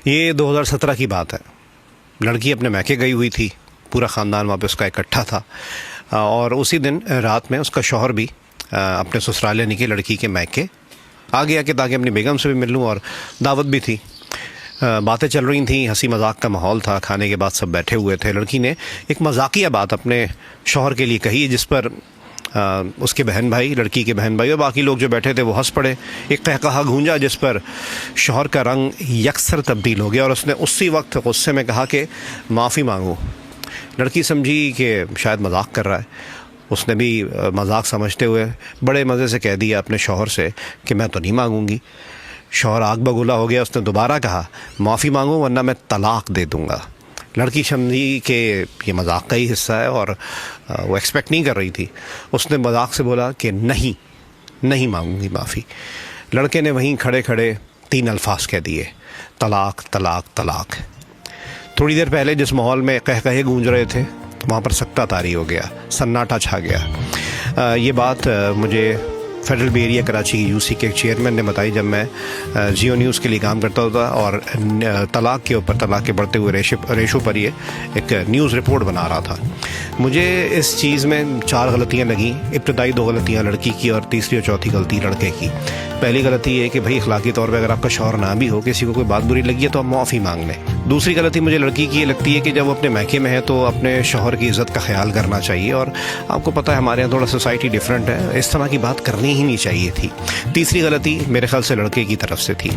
یہ 2017 کی بات ہے. لڑکی اپنے میکے گئی ہوئی تھی، پورا خاندان وہاں پہ اس کا اکٹھا تھا، اور اسی دن رات میں اس کا شوہر بھی اپنے سسرال یعنی کہ لڑکی کے میکے آ گیا کہ تاکہ اپنی بیگم سے بھی مل لوں، اور دعوت بھی تھی. باتیں چل رہی تھیں، ہنسی مذاق کا ماحول تھا، کھانے کے بعد سب بیٹھے ہوئے تھے. لڑکی نے ایک مذاقیہ بات اپنے شوہر کے لیے کہی، جس پر اس کے بہن بھائی، لڑکی کے بہن بھائی اور باقی لوگ جو بیٹھے تھے وہ ہنس پڑے. ایک قہقہا گونجا جس پر شوہر کا رنگ یکسر تبدیل ہو گیا، اور اس نے اسی وقت غصے میں کہا کہ معافی مانگو. لڑکی سمجھی کہ شاید مذاق کر رہا ہے. اس نے بھی مذاق سمجھتے ہوئے بڑے مزے سے کہہ دیا اپنے شوہر سے کہ میں تو نہیں مانگوں گی. شوہر آگ بگولا ہو گیا. اس نے دوبارہ کہا معافی مانگو ورنہ میں طلاق دے دوں گا. لڑکی سمجھی کہ یہ مذاق کا ہی حصہ ہے اور وہ ایکسپیکٹ نہیں کر رہی تھی. اس نے مذاق سے بولا کہ نہیں مانگوں گی معافی. لڑکے نے وہیں کھڑے کھڑے 3 الفاظ کہہ دیے، طلاق طلاق طلاق. تھوڑی دیر پہلے جس ماحول میں قہقہے گونج رہے تھے وہاں پر سکتہ طاری ہو گیا، سناٹا چھا گیا. یہ بات مجھے فیڈرل بے ایریا کراچی کی UC کے ایک چیئرمین نے بتائی جب میں جیو نیوز کے لیے کام کرتا ہوتا اور طلاق کے اوپر، طلاق کے بڑھتے ہوئے ریشو پر یہ ایک نیوز رپورٹ بنا رہا تھا. مجھے اس چیز میں 4 غلطیاں لگیں. ابتدائی 2 غلطیاں لڑکی کی اور تیسری اور چوتھی غلطی لڑکے کی. پہلی غلطی یہ کہ بھائی اخلاقی طور پہ اگر آپ کا شوہر نہ بھی ہو، کسی کو کوئی بات بری لگی ہے تو آپ معافی مانگ لیں. دوسری غلطی مجھے لڑکی کی یہ لگتی ہے کہ جب وہ اپنے میکے میں ہے تو اپنے شوہر کی عزت کا خیال کرنا چاہیے. اور آپ کو پتہ ہے ہمارے یہاں تھوڑا سوسائٹی ڈیفرنٹ ہے، اس طرح کی بات کرنی ہی نہیں چاہیے تھی. تیسری غلطی میرے خیال سے لڑکے کی طرف سے تھی.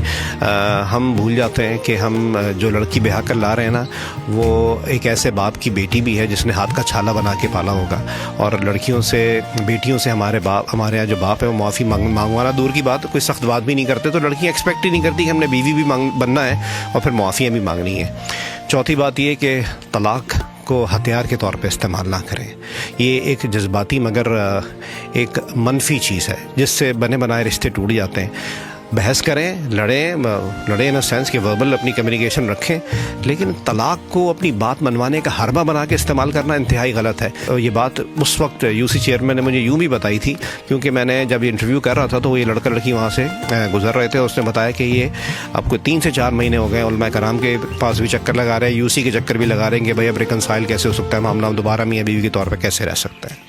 ہم بھول جاتے ہیں کہ ہم جو لڑکی بیاہ کر لا رہے ہیں نا، وہ ایک ایسے باپ کی بیٹی بھی ہے جس نے ہاتھ کا چھالا بنا کے پالا ہوگا. اور لڑکیوں سے، بیٹیوں سے ہمارے یہاں جو باپ ہے وہ معافی مانگوانا دور کی بات، کوئی سخت بات بھی نہیں کرتے. تو لڑکیاں ایکسپیکٹ ہی نہیں کرتی کہ ہم نے بیوی بھی بننا ہے اور پھر معافیاں بھی مانگنی ہے. چوتھی بات یہ کہ طلاق کو ہتھیار کے طور پہ استعمال نہ کریں. یہ ایک جذباتی مگر ایک منفی چیز ہے جس سے بنے بنائے رشتے ٹوٹ جاتے ہیں. بحث کریں، لڑیں ان سینس کہ وربل اپنی کمیونیکیشن رکھیں، لیکن طلاق کو اپنی بات منوانے کا حربہ بنا کے استعمال کرنا انتہائی غلط ہے. یہ بات اس وقت UC چیئرمین نے مجھے یوں بھی بتائی تھی، کیونکہ میں نے جب یہ انٹرویو کر رہا تھا تو یہ لڑکا لڑکی وہاں سے گزر رہے تھے. اس نے بتایا کہ یہ آپ کو 3 سے 4 مہینے ہو گئے علماء کرام کے پاس بھی چکر لگا رہے ہیں، UC کے چکر بھی لگا رہے ہیں کہ بھائی اب ریکنسائل کیسے ہو سکتا ہے معاملہ، ہم دوبارہ میاں بیوی کے طور پہ کیسے رہ سکتے ہیں.